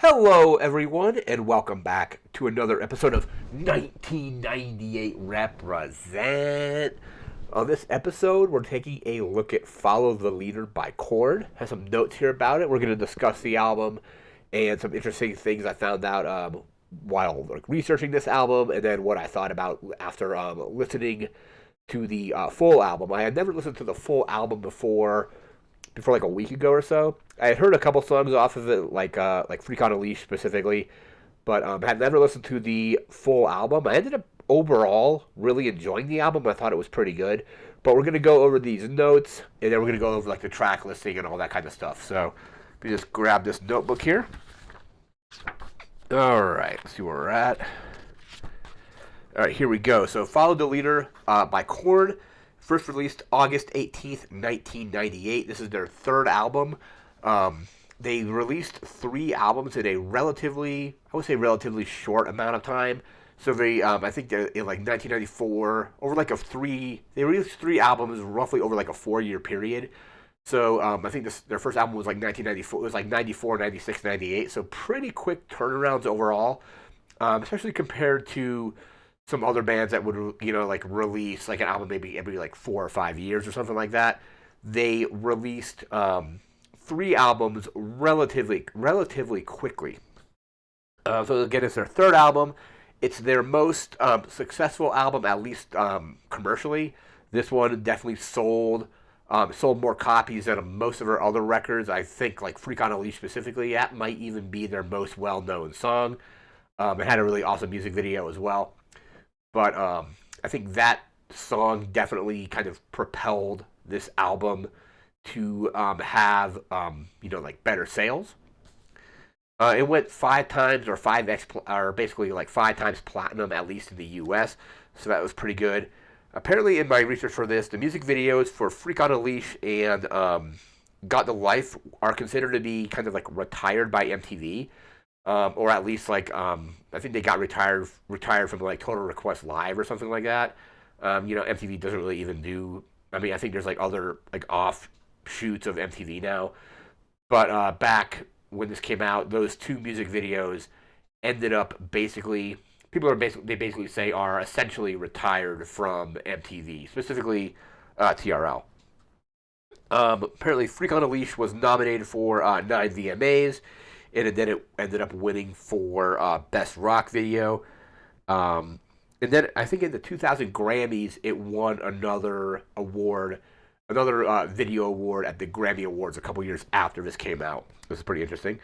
Hello, everyone, and welcome back to another episode of 1998 Represent. On this episode, we're taking a look at Follow the Leader by Korn. Has some notes here about it. We're going to discuss the album and some interesting things I found out while researching this album, and then what I thought about after listening to the full album. I had never listened to the full album before like a week ago or so. I had heard a couple songs off of it, like Freak on a Leash specifically, but had never listened to the full album. I ended up overall really enjoying the album. I thought it was pretty good. But we're gonna go over these notes, and then we're gonna go over like the track listing and all that kind of stuff. So let me just grab this notebook here. All right, let's see where we're at. All right, here we go. So Follow the Leader by Korn. First released August 18th, 1998. This is their third album. They released three albums in a relatively short amount of time. So I think in like 1994, they released three albums roughly over like a 4-year period. So I think their first album was like 1994. It was like 94, 96, 98. So pretty quick turnarounds overall, especially compared to some other bands that would like release like an album maybe every like 4 or 5 years or something like that. They released three albums relatively quickly. So again, it's their third album. It's their most successful album, at least commercially. This one definitely sold more copies than most of her other records. I think like Freak on a Leash specifically, that might even be their most well-known song. It had a really awesome music video as well. But I think that song definitely kind of propelled this album to have like better sales. It went 5 times or 5x or basically like 5 times platinum at least in the U.S. So that was pretty good. Apparently, in my research for this, the music videos for "Freak on a Leash" and "Got the Life" are considered to be kind of like retired by MTV. Or at least like I think they got retired from like Total Request Live or something like that. MTV doesn't really even do. I mean, I think there's like other like offshoots of MTV now, but back when this came out, those two music videos ended up basically they basically say are essentially retired from MTV, specifically TRL. Apparently, "Freak on a Leash" was nominated for 9 VMAs. And then it ended up winning for Best Rock Video. And then I think in the 2000 Grammys, it won another award, another video award at the Grammy Awards a couple years after this came out. This is pretty interesting.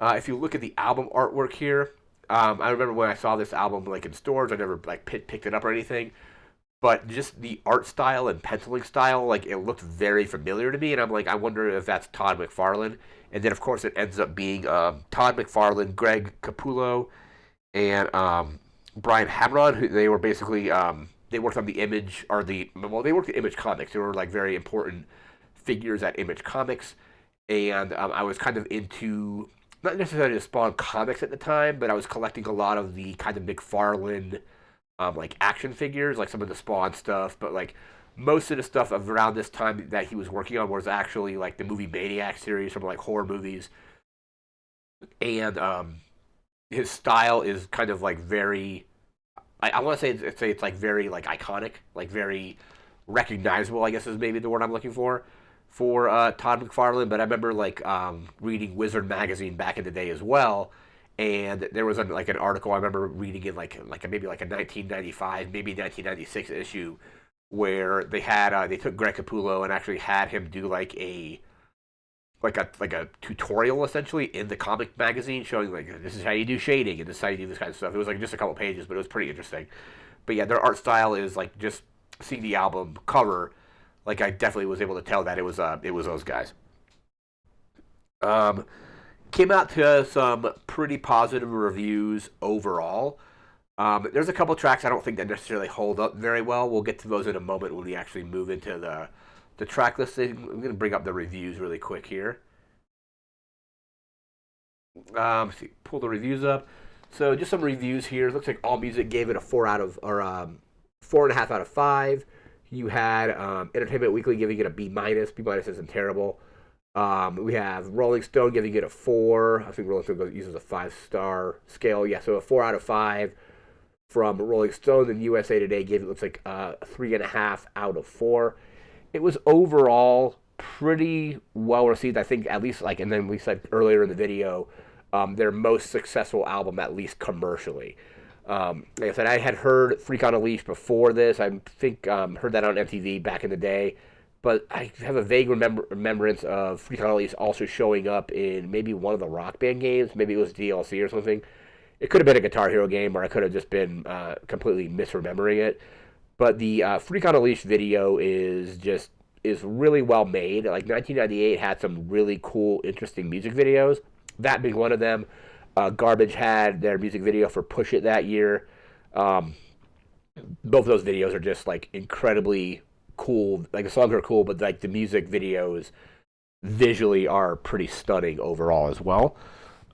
If you look at the album artwork here, I remember when I saw this album like in stores, I never like picked it up or anything. But just the art style and penciling style, like it looked very familiar to me, and I'm like, I wonder if that's Todd McFarlane. And then of course it ends up being Todd McFarlane, Greg Capullo, and Brian Hamron, who they were basically they worked on the Image they worked at Image Comics. They were like very important figures at Image Comics, and I was kind of into not necessarily the Spawn comics at the time, but I was collecting a lot of the kind of McFarlane like action figures, like some of the Spawn stuff, but like most of the stuff of around this time that he was working on was actually like the movie Maniac series from like horror movies, and his style is kind of like very, I want to say it's like very like iconic, like very recognizable, I guess is maybe the word I'm looking for Todd McFarlane. But I remember like reading Wizard magazine back in the day as well, and there was like an article I remember reading in like maybe like a 1995, maybe 1996 issue where they took Greg Capullo and actually had him do like a tutorial essentially in the comic magazine showing like this is how you do shading and this is how you do this kind of stuff. It was like just a couple pages, but it was pretty interesting. But yeah, their art style is like just seeing the album cover, like I definitely was able to tell that it was those guys. Came out to some pretty positive reviews overall. There's a couple tracks I don't think that necessarily hold up very well. We'll get to those in a moment when we actually move into the track listing. I'm going to bring up the reviews really quick here. See, pull the reviews up. So just some reviews here. It looks like AllMusic gave it a 4.5 out of 5. You had Entertainment Weekly giving it a B minus. B minus isn't terrible. We have Rolling Stone giving it a 4. I think Rolling Stone uses a 5-star scale. Yeah, so a 4 out of 5 from Rolling Stone. And USA Today gave it, looks like, a 3.5 out of 4. It was overall pretty well received. I think, at least, like, and then we said earlier in the video, their most successful album, at least commercially. Like I said, I had heard Freak on a Leash before this. I think heard that on MTV back in the day. But I have a vague remembrance of Freak on a Leash also showing up in maybe one of the Rock Band games. Maybe it was DLC or something. It could have been a Guitar Hero game, or I could have just been completely misremembering it. But the Freak on a Leash video is really well made. Like 1998 had some really cool, interesting music videos. That being one of them. Garbage had their music video for Push It that year. Both of those videos are just like incredibly cool. Like the songs are cool, but like the music videos visually are pretty stunning overall as well.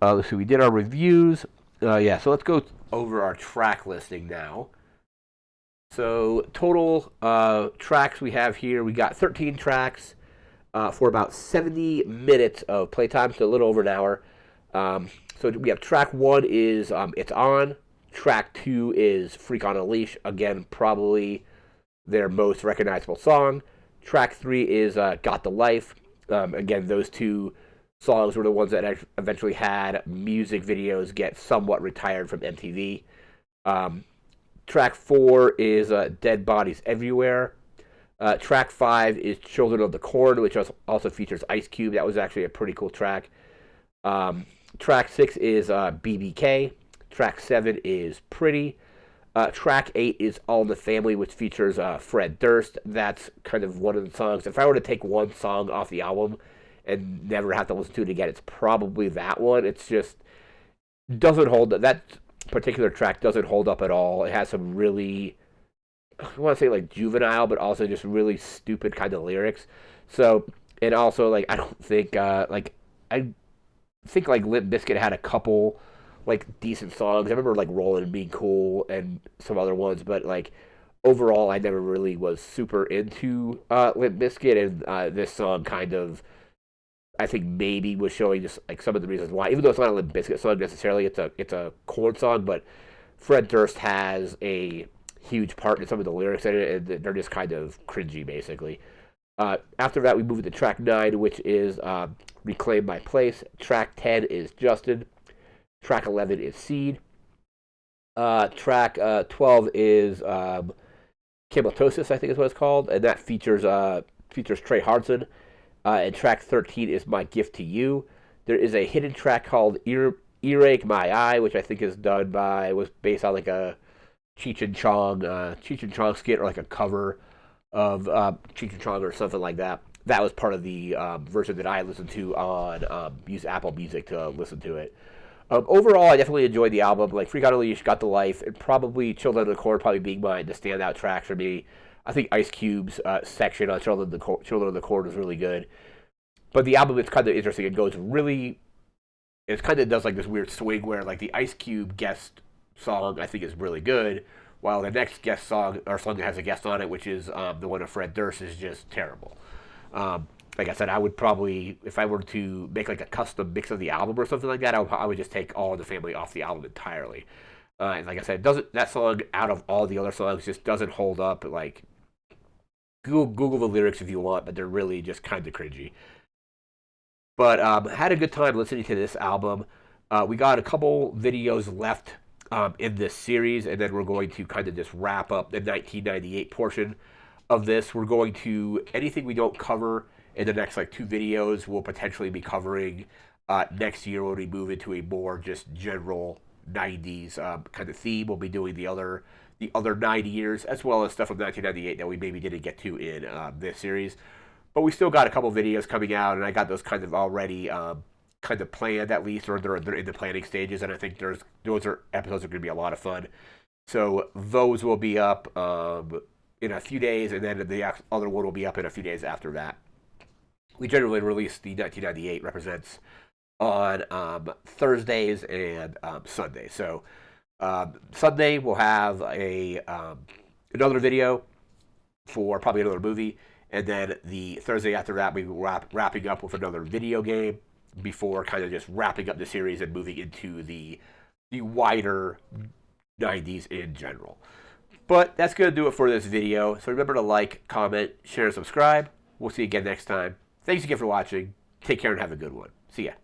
Let's see, we did our reviews. Yeah, so let's go over our track listing now. So total tracks we have here, we got 13 tracks for about 70 minutes of playtime, so a little over an hour. So we have track 1 is It's On. Track 2 is Freak on a Leash. Again, probably their most recognizable song. Track 3 is Got the Life. Again, those two songs were the ones that eventually had music videos get somewhat retired from MTV. Track 4 is Dead Bodies Everywhere. Track 5 is Children of the Korn, which also features Ice Cube. That was actually a pretty cool track. Track 6 is BBK. Track 7 is Pretty. Track 8 is All in the Family, which features Fred Durst. That's kind of one of the songs. If I were to take one song off the album and never have to listen to it again, it's probably that one. It's just doesn't hold up. That particular track doesn't hold up at all. It has some really, I want to say like juvenile, but also just really stupid kind of lyrics. So, and also like I don't think I think like Limp Bizkit had a couple like decent songs. I remember like Rollin' being cool and some other ones, but like overall I never really was super into Limp Bizkit, and this song kind of I think maybe was showing just like some of the reasons why. Even though it's not a Limp Bizkit song necessarily, it's a Korn song, but Fred Durst has a huge part in some of the lyrics in it, and they're just kind of cringy basically. After that, we move to track 9, which is Reclaim My Place. Track 10 is Justin. Track 11 is Seed. Track 12 is Chamatosis, I think is what it's called, and that features Trey Hardson. And track 13 is My Gift to You. There is a hidden track called Earache My Eye, which I think was based on like a Cheech and Chong skit, or like a cover of Cheech and Chong or something like that. That was part of the version that I listened to on use Apple Music to listen to it. Overall, I definitely enjoyed the album. Like Freak on a Leash, Got the Life, and probably Children of the Corn probably being the standout tracks for me. I think Ice Cube's section on Children of the Corn was really good. But the album is kind of interesting. It kind of does like this weird swing where like the Ice Cube guest song I think is really good, while the next guest song or song that has a guest on it, which is the one of Fred Durst, is just terrible. Like I said, I would probably, if I were to make like a custom mix of the album or something like that, I would just take All in the Family off the album entirely. And like I said, that song out of all the other songs just doesn't hold up. Like Google the lyrics if you want, but they're really just kind of cringy. But had a good time listening to this album. We got a couple videos left in this series, and then we're going to kind of just wrap up the 1998 portion of this. We're going to, anything we don't cover in the next like 2 videos, we'll potentially be covering next year when we move into a more just general 90s kind of theme. We'll be doing the other 9 years, as well as stuff from 1998 that we maybe didn't get to in this series. But we still got a couple videos coming out, and I got those kind of already kind of planned at least, or they're in the planning stages, and I think those are episodes are going to be a lot of fun. So those will be up in a few days, and then the other one will be up in a few days after that. We generally release the 1998 represents on Thursdays and Sundays. So Sunday we'll have another video for probably another movie, And then the Thursday after that, we were wrapping up with another video game before kind of just wrapping up the series and moving into the wider 90s in general. But that's going to do it for this video. So remember to like, comment, share, and subscribe. We'll see you again next time. Thanks again for watching. Take care and have a good one. See ya.